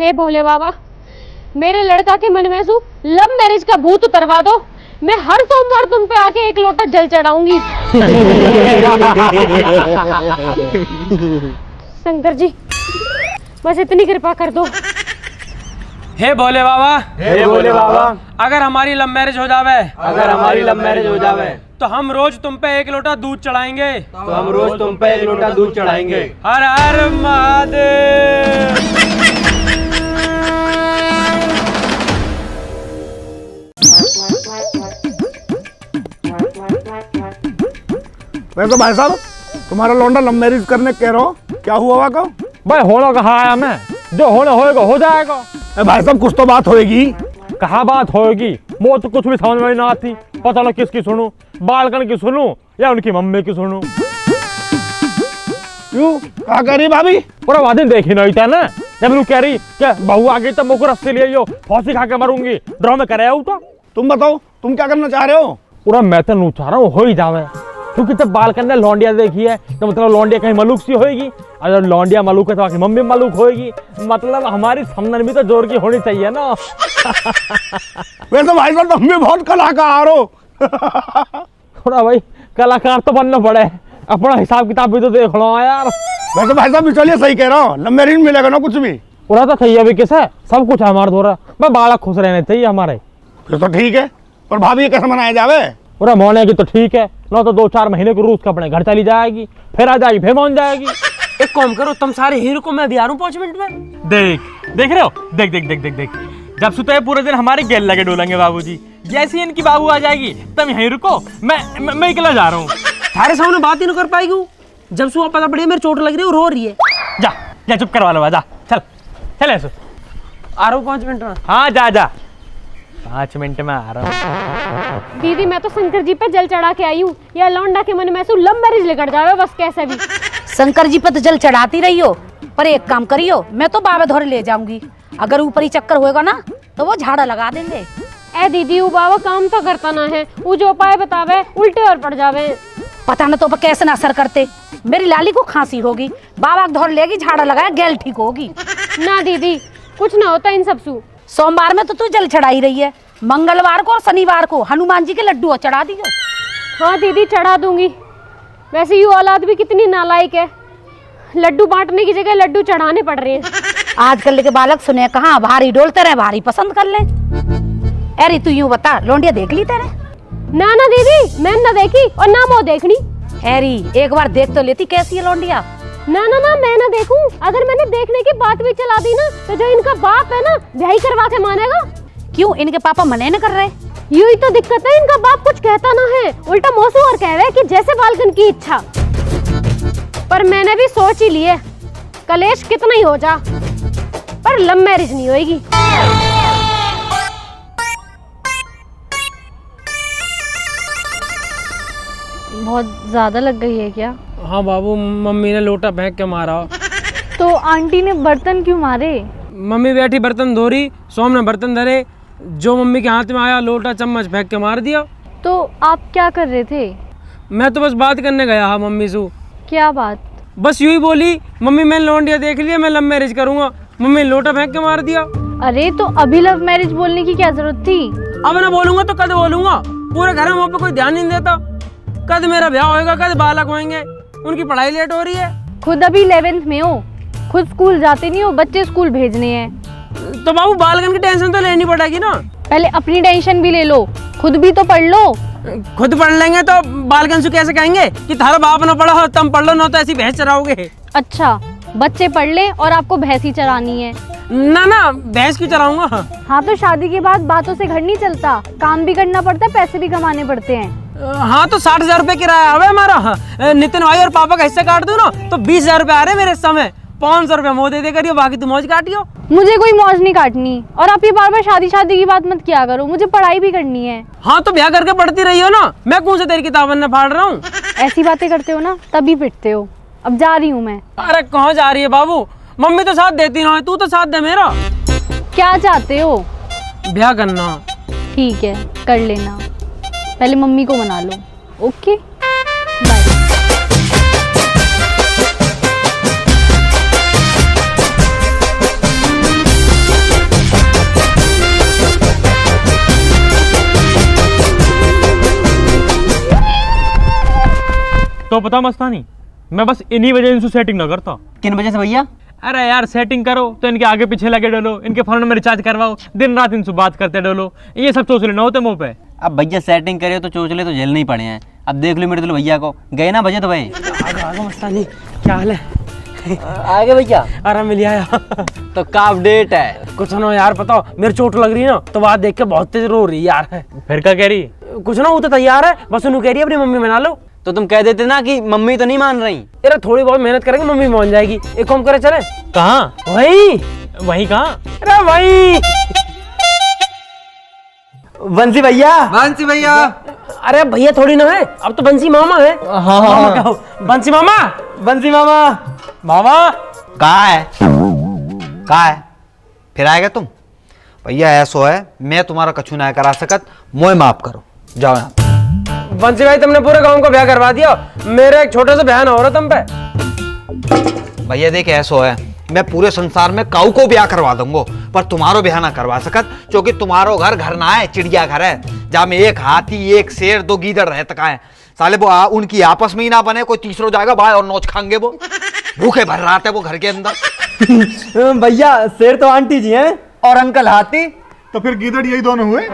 हे भोले बाबा, मेरे लड़का के मन में लव मैरिज का भूत उतरवा दो। मैं हर सोमवार तुम पे आके एक लोटा जल चढ़ाऊंगी। शंकर जी, बस इतनी कृपा कर दो। हे भोले बाबा, हे भोले बाबा, अगर हमारी लव मैरिज हो जावे, अगर हमारी लव मैरिज हो जावे तो हम रोज तुम पे एक लोटा दूध चढ़ाएंगे। तो हम रोज तुम पे एक लोटा दूध चढ़ाएंगे। हर हर महादेव। वैसे भाई साहब, तुम्हारा लौंडा लव मैरिज करने कह रहा हो, क्या हुआ वहाँ का? भाई होना कहा आया मैं, जो होना होएगा हो जाएगा। भाई साहब कुछ तो बात होएगी। कहा बात होएगी, वो तो कुछ भी समझ में ना आती। पता ना किसकी सुनूं, बालकन की सुनूं या उनकी मम्मी की सुनूं। क्यों, कहा कह रही भाभी? पूरा वादिन देखी नहीं था ना, जब लोग कह रही क्या बहू आ गई तब मुझको रस्सी ले आइयो, फांसी खा के मरूंगी। ड्रामे करे हो तो तुम बताओ, तुम क्या करना चाह रहे हो? पूरा मैं तो नहीं चाह रहा हूँ हो ही जावे, क्योंकि जब बालकन ने लौंडिया देखी है तो मतलब लौंडिया कहीं मलूक सी होएगी, और जब लौंडिया मलूक है तो आखिर मम्मी मलूक होएगी। मतलब हमारी समझन भी तो जोर की होनी चाहिए ना। वैसे भाई साहब तुम भी बहुत कलाकार हो। थोड़ा भाई कलाकार तो बनना पड़े, अपना हिसाब किताब भी तो देख लो यार। वैसे भाई साहब चलिए, सही कह रहा हूँ, लव मैरिज मिलेगा ना कुछ भी। पूरा तो सही है भी किस है, सब कुछ है हमारे द्वारा। मैं बालक खुश रहने चाहिए हमारे। फिर तो ठीक है, पर भाभी ये कैसे मनाया जावे? पूरा मोने की तो ठीक है ना, तो 2-4 महीने को रूस का अपने घर चली जाएगी, फिर आ जाएगी, फिर मान जाएगी। एक काम करो, तुम सारे हीरो को मैं भी आ रहा हूँ 5 मिनट में। देख रहे हो, देख देख देख देख देख, जब सुते पूरे दिन हमारे गेल लगे डोलेंगे बाबूजी। जैसे ही इनकी बाबू आ जाएगी तुम यहीं रुको, मैं अकेला जा रहा हूँ। सारे सामने बात ही नहीं कर पाएगी। जब सुबह पता पड़ी मेरी चोट लग रही है, रो रही है। जा जा चुप करवा लो, जा चल चल ऐसे। आ रहा हूँ 5 मिनट में। हाँ जा जा, 5 मिनट में आ रहा हूँ। दीदी, मैं तो शंकर जी पे जल चढ़ा के आई हूँ। या लौंडा के मन में लव मैरिज लेकर जावे बस, कैसे भी। शंकर जी पे तो जल चढ़ाती रही हो, पर एक काम करियो, मैं तो बाबा धोरे ले जाऊंगी। अगर ऊपर ही चक्कर होएगा ना तो वो झाड़ा लगा देंगे। ए दीदी, वो बाबा काम तो करता ना है, वो जो उपाय बतावे उल्टे और पड़ जावे। पता न तो कैसे ना असर करते। मेरी लाली को खांसी होगी, बाबा धोर लेगी, झाड़ा लगाया, गैल ठीक होगी। ना दीदी, कुछ ना होता इन सब सू। सोमवार में तो तू जल चढ़ाई रही है, मंगलवार को और शनिवार को हनुमान जी के लड्डू चढ़ा दियो। हाँ दीदी, चढ़ा दूंगी। वैसे ये औलाद भी कितनी नालायक है, लड्डू बांटने की जगह लड्डू चढ़ाने पड़ रहे हैं। आजकल के बालक सुने कहाँ भारी डोलते रहे, भारी पसंद कर ले। अरे तू यूं बता, लौंडिया देख ली तेरे? ना ना दीदी, मैंने ना देखी और ना वो देखनी। हैरी एक बार देख तो लेती कैसी है लौंडिया। ना ना ना, मैं ना देखूं। अगर मैंने देखने की बात भी चला दी ना, तो जो इनका बाप है ना, ब्याह करवा के मानेगा। क्यों, इनके पापा मने न कर रहे? यू ही तो दिक्कत है, इनका बाप कुछ कहता ना है, उल्टा मौसू और कह रहे कि जैसे बालकन की इच्छा। पर मैंने भी सोच ही लिए, कलेश कितना ही हो जा, पर लव मैरिज नहीं होएगी। बहुत ज्यादा लग गई है क्या? हाँ बाबू, मम्मी ने लोटा फेंक के मारा। तो आंटी ने बर्तन क्यों मारे? मम्मी बैठी बर्तन धो रही, सोम ने बर्तन धरे, जो मम्मी के हाथ में आया लोटा चम्मच फेंक के मार दिया। तो आप क्या कर रहे थे? मैं तो बस बात करने गया हाँ मम्मी से। क्या बात? बस यूं ही बोली, मम्मी मैंने लौंडिया देख लिया, मैं लव मैरिज करूंगा। मम्मी ने लोटा फेंक के मार दिया। अरे तो अभी लव मैरिज बोलने की क्या जरूरत थी? अब ना बोलूंगा तो कद बोलूंगा, पूरे घर में वहाँ पे कोई ध्यान नहीं देता। कद मेरा ब्याह होएगा, कद बालक होंगे, उनकी पढ़ाई लेट हो रही है। खुद अभी 11th में हो, खुद स्कूल जाते नहीं हो, बच्चे स्कूल भेजने हैं। तो बाबू बालकन की टेंशन तो लेनी पड़ेगी ना। पहले अपनी टेंशन भी ले लो, खुद भी तो पढ़ लो। खुद पढ़ लेंगे तो बालकन से कैसे कहेंगे कि थारा बाप ना पढ़ा हो तुम पढ़ लो, ना तो ऐसी भैंस चराओगे। अच्छा, बच्चे पढ़ ले और आपको भैंस ही चरानी है? ना ना, भैंस क्यों चराऊंगा। हाँ तो शादी के बाद बातों से घर नहीं चलता, काम भी करना पड़ता है, पैसे भी कमाने पड़ते हैं। हाँ तो 60,000 रुपए किराया है हमारा। नितिन भाई और पापा का हिस्सा काट दूं ना तो 20,000 रुपए आ रहे मेरे समय। 500 रुपए मोह दे करियो, बाकी तुम मौज काटियो। मुझे कोई मौज नहीं काटनी, और आप ये बार बार शादी शादी की बात मत किया करो, मुझे पढ़ाई भी करनी है। हाँ तो ब्याह करके पढ़ती रही हो ना, मैं कौन से तेरी किताबन में फाड़ रहा हूँ। ऐसी बातें करते हो ना तभी पिटते हो। अब जा रही हूँ मैं। अरे कहाँ जा रही है बाबू, मम्मी तो साथ देती ना है, तू तो साथ दे मेरा। क्या चाहते हो? ब्याह करना। ठीक है, कर लेना, पहले मम्मी को मना लो। Okay bye. तो पता मस्तानी, मैं बस इन्हीं वजह से सेटिंग ना करता। किन वजह से भैया? अरे यार सेटिंग करो तो इनके आगे पीछे लगे डोलो, इनके फोन में रिचार्ज करवाओ, दिन रात इनसे बात करते डोलो, ये सब चोचले ना होते मुँह पे। अब भैया सेटिंग करे तो चोचले तो झेलने ही पड़े हैं। अब देख लो मेरे दिल भैया को, गए ना बजट भाई। आगे मस्तानी, क्या हाल है? आगे भैया। अरे मिल आया। तो का अपडेट है? कुछ ना यार, बताओ मेरी चोट लग रही है ना, तो बात देख के बहुत तेज रो रही है यार। फिर क्या कह रही? कुछ ना, वो तो तैयार है, बस उन्हें कह रही है अपनी मम्मी मना लो। तो तुम कह देते ना कि मम्मी तो नहीं मान रही। अरे थोड़ी बहुत मेहनत करेंगे, मम्मी मान जाएगी। एक काम करे चले। कहाँ? वही कहाँ? अरे वही बंसी भैया। बंसी भैया। अरे भैया थोड़ी ना है, अब तो बंसी मामा है। मामा कहो, बंसी मामा। बंसी मामा। मामा कहाँ है? कहाँ है? फिर आएगा तुम? भैया ऐसो है, मैं तुम्हारा कछु ना करा सकत, मोए माफ करो, जाओ यहाँ। बंसी भाई तुमने पूरे गांव को ब्याह करवा दिया, मेरा एक छोटा सा बहन हो रहा तुम पे। भैया देख ऐसो है, मैं पूरे संसार में काऊ को ब्याह करवा दूंगा, पर तुम्हारो ब्याह ना करवा सकत, क्योंकि तुम्हारो घर घर ना है, चिड़िया घर है, जहाँ में एक हाथी, एक शेर, 2 गीदड़ रह तक है। साले वो उनकी आपस में ही ना बने, कोई तीसरो जाएगा बाहर और नोच खाएंगे, वो भूखे भर रहा है वो घर के अंदर। भैया शेर तो आंटी जी हैं और अंकल हाथी। तो फिर गीदड़ यही दोनों हुए।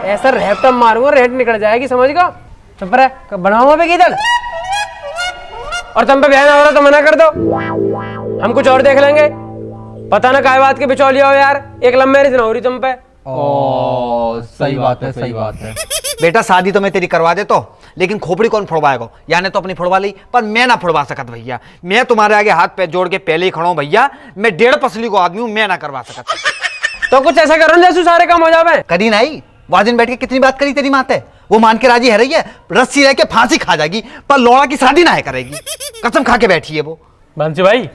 ऐसा रेट मारूंगा, रेट निकल जाएगी, समझ गो। चुप रहे, बनाऊंगा पे किधर। और तुम पे बहन हो रहा तो मना कर दो, हम कुछ और देख लेंगे। पता ना काय बात के बिचौलिया हो यार, एक लव मैरिज ना हो रही तुम पे। सही बात है, सही बात है। बेटा शादी तो मैं तेरी करवा देता हूँ, लेकिन खोपड़ी कौन फोड़वाएगा? यानी तो अपनी फोड़वा ली, पर मैं ना फोड़वा सकत भैया। मैं तुम्हारे आगे हाथ पैर जोड़ के पहले ही खड़ा हूँ भैया, मैं 1.5 पसली को आदमी हूँ, मैं ना करवा सकत। तो कुछ ऐसा करो जैसे सारे काम हो जावे। करी नहीं, वहां दिन बैठ के कितनी बात करी तेरी माते, वो मान के राजी है रही है, रस्सी रह के फांसी खा जाएगी, पर लौड़ा की शादी ना है करेगी, कसम खा के बैठी है वो। बंसी भाई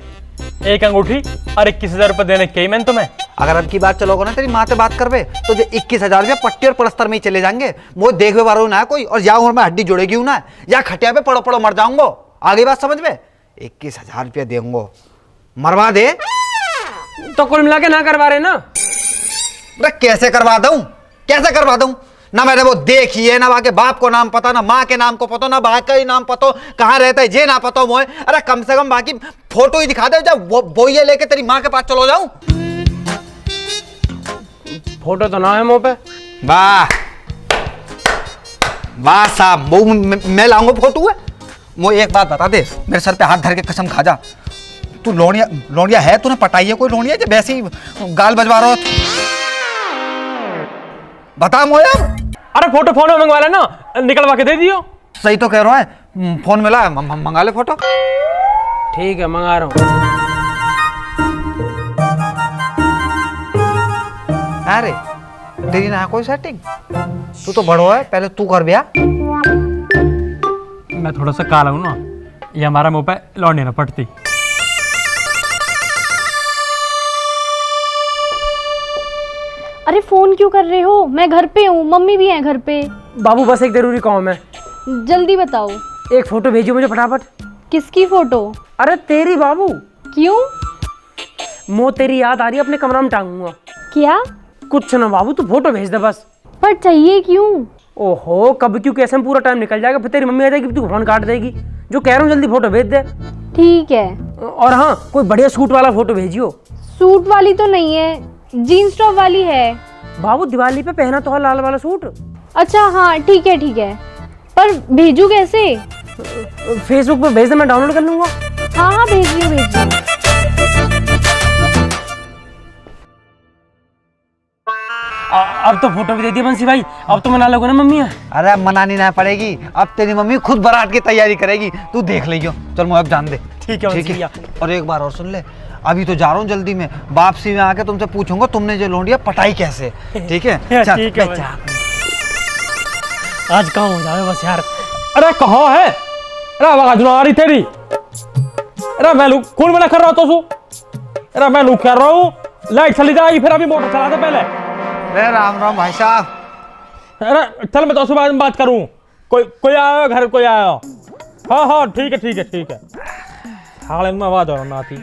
एक अंगूठी और 21,000 रुपए देने के मैंने तुम्हें। अगर अब की बात चलोगे ना तेरी माँ से बात करवे तो जो 21,000 रुपया पट्टी और पलस्तर में ही चले जाएंगे, वो देखवे वाला ना कोई, और या उम्र में हड्डी जुड़ेगी ना, या खटिया पे पड़ो पड़ो मर जाऊंगो। आगे बात समझ में? 21,000 रुपया देंगो, मरवा दे। तो कुल मिला के ना करवा रहे ना? कैसे करवा दूं? कैसे करवा दूं? ना मैंने वो देखी है, ना वहां के बाप को नाम पता, ना माँ के नाम को पता, ना भाई का ही नाम पता, कहाँ रहता है जे ना पता मोए। अरे कम से कम बाकी फोटो ही दिखा दे, जब वो ये लेके तेरी माँ के पास चलो जाऊं। फोटो तो ना है मुंह पे। वाह वाह साहब, वो मैं लाऊंगा फोटो है। मुझे एक बात बता दे, मेरे सर पे हाथ धर के कसम खा जा, तू लोनिया है? तूने पटाई है कोई लोनिया जो वैसे ही गाल बजवा रहा हो? बता मोया। अरे फोटो फोन में मंगवा लेना, निकलवा के दे दियो। सही तो कह रहा है, फोन मिला है, मंगा ले फोटो। ठीक है मंगा रहा हूँ। अरे तेरी ना कोई सेटिंग, तू तो बड़ो है, पहले तू कर ब्याह। मैं थोड़ा सा काला हूँ ना, ये हमारा मुंह पे लौंडी ना पड़ती। अरे फोन क्यों कर रहे हो? मैं घर पे हूँ, मम्मी भी है घर पे। बाबू बस एक जरूरी काम है। जल्दी बताओ। एक फोटो भेजियो मुझे फटाफट। किसकी फोटो? अरे तेरी बाबू। क्यों? मो तेरी याद आ रही है, अपने कमरा में टांगूंगा। क्या? कुछ ना बाबू, तू फोटो भेज दे बस। पर चाहिए क्यों? ओहो कब क्यों कैसे में पूरा टाइम निकल जाएगा, फिर तेरी मम्मी आ जाएगी, तू फोन काट देगी। जो कह रहा हूँ जल्दी फोटो भेज दे। ठीक है। और हाँ कोई बढ़िया सूट वाला फोटो भेजियो। सूट वाली तो नहीं है, जीन्स टॉप वाली है। बाबू दिवाली पे पहना तो है लाल वाला सूट। अच्छा हाँ ठीक है ठीक है, पर भेजू कैसे? फेसबुक पे भेज दे, मैं डाउनलोड कर लूंगा। हाँ हाँ भेजिए भेजिए। अब तो फोटो भी दे दी बंसी भाई, अब तो मना लोगे ना मम्मी? अरे मनानी ना पड़ेगी, अब तेरी मम्मी खुद बारात की तैयारी करेगी, तू देख लियो। चल मुझे अब जान दे। ठीक है बंसी भैया। और एक बार और सुन ले, अभी तो जा रहा हूँ जल्दी में, वापसी में आके तुमसे पूछूंगा तुमने जो लोंडिया पटाई कैसे, ठीक है? चल, ठीक है चल। आज काम हो जाए बस यार। अरे कहाँ है? अरे आवाज ना आ रही तेरी। अरे मैं लुक कौन मना कर रहा तो सु? अरे मैं लुक कर रहा हूँ, लाइट चली जाएगी, फिर अभी मोटर चला दे पहले। अरे राम राम भाई साहब। अरे चल मैं तो सुबह में बात करूँ। कोई आया घर, कोई आया? हाँ हाँ ठीक है ठीक है ठीक है। हाल में आवाज और ना आती।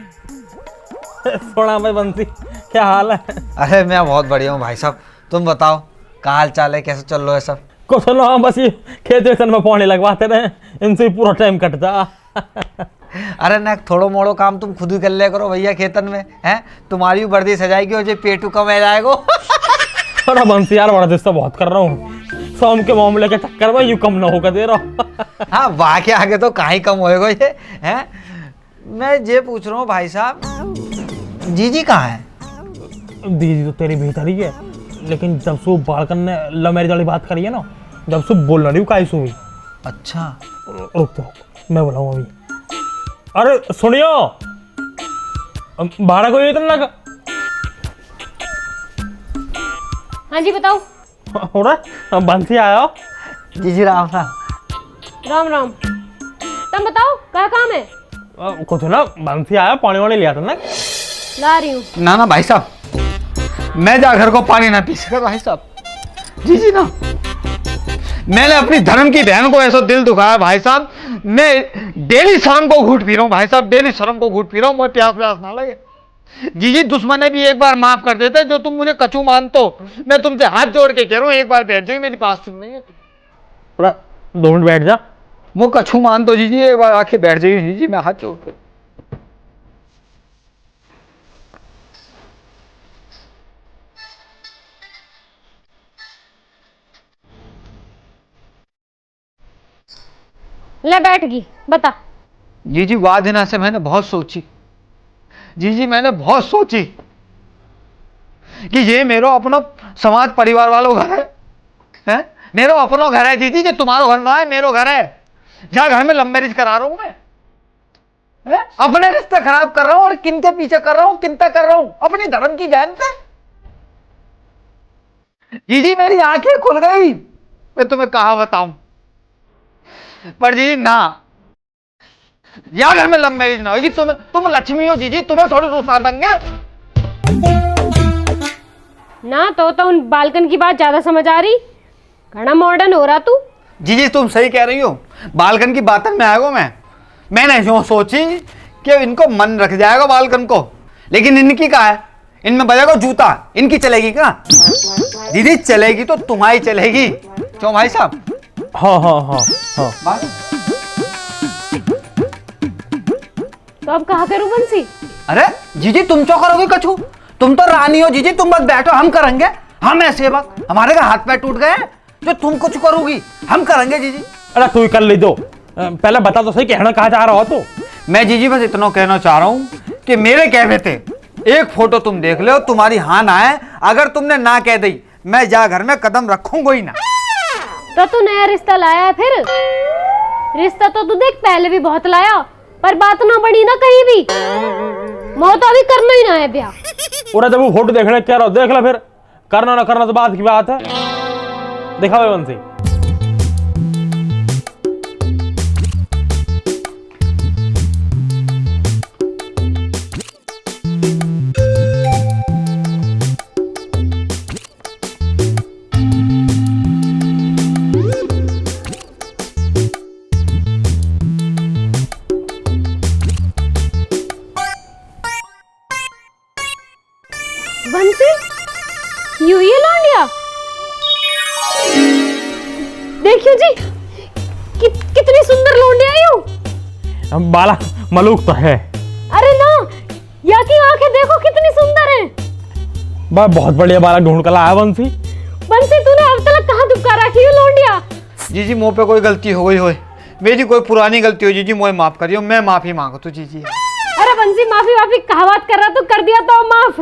थोड़ा मैं बंसी, क्या हाल है? अरे मैं बहुत बढ़िया हूँ भाई साहब, तुम बताओ क्या हाल चाल है, कैसे चल रहा है सब? कुछ ना, हम बस ये खेत वेतन में पानी लगवाते रहे, इनसे ही पूरा टाइम कटता। अरे ना थोड़ो मोड़ो काम तुम खुद ही कर लिया करो भैया खेतन में, हैं? तुम्हारी भी वर्दी सजाएगी और जो पेटू कम आ जाएगा। अरे बंसी यार बड़ा दिस्ता बहुत कर रहा हूँ, शाम के मामले के चक्कर में यूं कम ना होकर दे रहा हूँ। हाँ वाह के आगे तो कहीं कम होएगा ये, हैं? मैं ये पूछ रहा हूँ भाई साहब, जीजी कहाँ है? दीदी तो तेरी भीतर ही है, लेकिन जब से बालकन ने लव मैरिज वाली बात करी है ना, जब से बोल रही हूँ काई सुई। अच्छा रुक तो मैं बुलाऊँ अभी। अरे सुनियो, भाड़ा कोई इतना का। हाँ जी बताओ। हो रहा बंसी आया हो। जीजी राम राम। राम राम। तुम बताओ क्या काम है? कुछ ना, बंसी आया पानी वानी लिया था ना। ला रही हूँ। ना ना भाई साहब, मैं जा घर को पानी ना पी सका भाई साहब। जीजी ना, मैंने अपनी धर्म की बहन को ऐसा दिल दुखाया भाई साहब, मैं डेली शाम को घूट पी रहा हूँ भाई साहब, डेली शर्म को घूट पी रहा हूँ, मुझे प्यास प्यास ना लगे। जीजी दुश्मन ने भी एक बार माफ कर देते, जो तुम मुझे कचू मानते हो, मैं तुमसे हाथ जोड़ के कह रहा हूँ एक बार बैठ जाओ, मेरी पास नहीं है। 2 मिनट बैठ जा। वो कछू मान दो जीजी, एक बार आके बैठ जाइए जीजी, मैं हाथ जोड़ के। ले बैठ गई, बता। जीजी वाह दिना से मैंने बहुत सोची, जीजी मैंने बहुत सोची कि ये मेरा अपना समाज परिवार वालों घर है? मेरा अपना घर है जीजी, जो तुम्हारा घर ना है, मेरा घर है, जहाँ घर में लव मैरिज करा रहा हूं मैं, हैं? अपने रिश्ते खराब कर रहा हूं और किन के पीछे कर रहा हूं, किनता कर रहा हूं, अपनी धर्म की बहन पे। जीजी मेरी आंखें खुल गई, मैं तुम्हें कहा बताऊं, पर जीजी ना, या घर में लव मैरिज ना होगी, तुम लक्ष्मी हो जीजी, तुम्हें थोड़ी रुसवा देंगे ना। तो उन बालकन की बात ज्यादा समझ आ रही, घना मॉडर्न हो रहा तू। जीजी तुम सही कह रही हो, बालकन की बातन में आएगा मैंने जो सोची कि इनको मन रख जाएगा बालकन को, लेकिन इनकी कहा है, इनमें बजेगा जूता, इनकी चलेगी क्या? दीदी चलेगी तो तुम्हारी चलेगी, क्यों भाई साहब? हाँ हाँ हाँ हाँ। तो अब कहा करूं बंसी? अरे जीजी तुम क्यों करोगे कछू, तुम तो रानी हो जीजी, तुम बस बैठो, हम करेंगे, हम है सेवक, हमारे का हाथ पैर टूट गए, जो तुम कुछ करोगी हम करेंगे जीजी। अरे तू ही कर ले दो, पहले बता तो सही कहना कहाँ जा रहा हो तू। मैं जीजी बस इतना कहना चाह रहा हूं कि मेरे कहने थे एक फोटो तुम देख लो, तुम्हारी हाँ ना है, अगर तुमने ना कह दी मैं जा घर में कदम रखूंगा ही ना। तो तू नया रिश्ता लाया है फिर? रिश्ता तो तू देख पहले भी बहुत लाया, पर बात ना बनी ना कहीं भी, मोह तो अभी करना ही ना है ब्याह। पूरा जब वो फोटो देखने क्या रहा देख ला, फिर करना ना करना तो बात की बात है। दिखा भाई बंसी। बंसी यू ये लौंडिया देखियो जी, कितनी सुंदर लौंडिया यू। बाला मलूक तो है। अरे ना, या की आंखें देखो कितनी सुंदर हैं। बहुत बढ़िया बाला ढूंढ कर लाया बंसी। बंसी तूने अब तक कहाँ दुबका रखी हो लौंडिया? जीजी मुंह पे कोई गलती हो गई हो, मेरी कोई पुरानी गलती हो जीजी, मुझे माफ करियो, मैं माफी मांगो तो जीजी। अरे बंसी माफी कहा बात कर रहा, तो कर दिया तो माफ।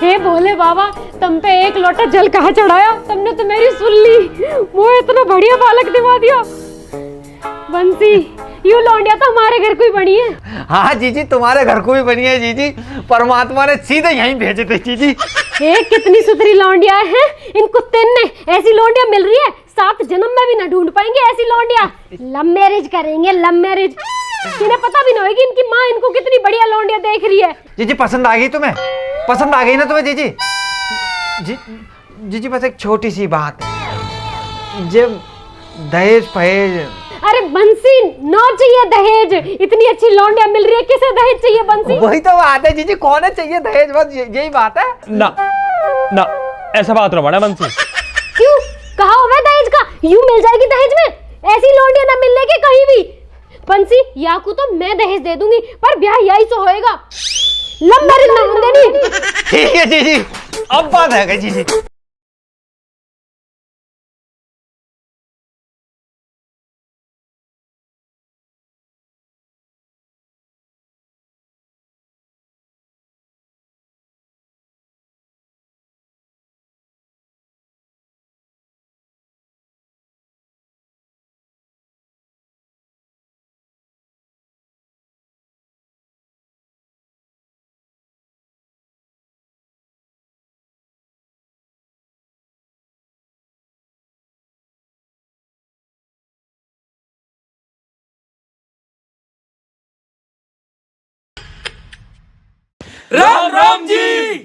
हे भोले बाबा, तुम पे एक लोटा जल कहाँ चढ़ाया, तुमने तो मेरी सुन ली, वो इतना बढ़िया बालक दिवा दिया। बंसी यू लौंडिया तो हमारे घर को ही बनी है। हाँ जीजी तुम्हारे घर को भी बनी है जीजी, परमात्मा ने सीधे यहीं भेजे थे जीजी। हे कितनी सुथरी लौंडिया है, इन कुत्ते ने ऐसी लौंडिया मिल रही है, 7 जन्म में भी ना ढूंढ पाएंगे ऐसी लौंडिया। लव मैरिज करेंगे, लव मैरिज, इन्हें पता भी नहीं होगी इनकी माँ इनको कितनी बढ़िया लौंडिया देख रही है। जीजी पसंद आ गई तुम्हें, पसंद आ गई ना तुम्हें जीजी? जीजी बस एक छोटी सी बात, जब दहेज फहेज। अरे बंसी नो चाहिए दहेज, इतनी अच्छी लौंडिया मिल रही है, किसे दहेज चाहिए बंसी? वही तो बात है जीजी, कौन है चाहिए दहेज, बस यही बात है ना ना, ऐसा बात ना बना बंसी। क्यों, कहा हुआ दहेज का, यूं मिल जाएगी दहेज में? ऐसी लौंडियां ना मिलने की कहीं भी। बंसी याकू तो मैं दहेज दे दूंगी, पर ब्याह यही तो होएगा। लव मैरिज ना होने देनी। ठीक है जीजी, अब बात है जीजी। राम राम जी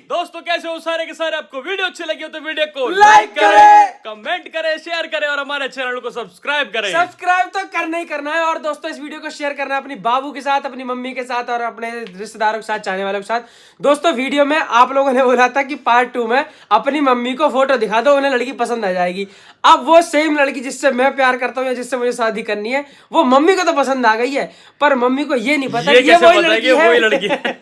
दोस्तों, कैसे हो सारे के सारे। आपको वीडियो अच्छी लगी हो तो वीडियो को लाइक करें, कमेंट करें, शेयर करें और हमारे चैनल को सब्सक्राइब करें। सब्सक्राइब तो करना ही करना है। और दोस्तों इस वीडियो को शेयर करना है अपनी बाबू के साथ, अपनी मम्मी के साथ और अपने रिश्तेदारों के साथ, चाहने वालों के साथ। दोस्तों वीडियो में आप लोगों ने बोला था कि पार्ट 2 में अपनी मम्मी को फोटो दिखा दो, उन्हें लड़की पसंद आ जाएगी। अब वो सेम लड़की जिससे मैं प्यार करता हूँ या जिससे मुझे शादी करनी है, वो मम्मी को तो पसंद आ गई है, पर मम्मी को ये नहीं पता ये वही लड़की है।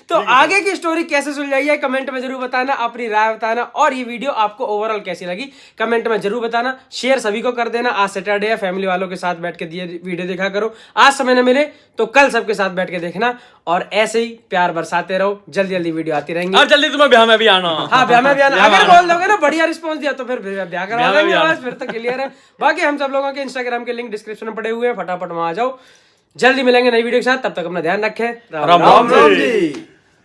तो आगे की स्टोरी कैसे सुलझाई है कमेंट में जरूर बताना, अपनी राय बताना। और ये वीडियो आपको ओवरऑल कैसी लगी कमेंट में जरूर बताना। शेयर सभी को कर देना। आज सैटरडे है, फैमिली वालों के साथ बैठ के वीडियो देखा करो। आज समय न मिले तो कल सबके साथ बैठ के देखना, और ऐसे ही प्यार बरसाते रहो। जल्दी जल्दी वीडियो आती रहेंगी और जल्दी तुम्हें ब्याह में भी आना। हाँ, ब्याह में भी आना। अगर बोल दोगे ना बढ़िया रिस्पॉन्स दिया तो फिर ब्याह करा देंगे, बस फिर तो क्लियर है। बाकी हम सब लोगों के इंस्टाग्राम के लिंक डिस्क्रिप्शन में पड़े हुए हैं, फटाफट वहां आ जाओ। जल्दी मिलेंगे नई वीडियो के साथ, तब तक अपना ध्यान रखें। राम राम जी।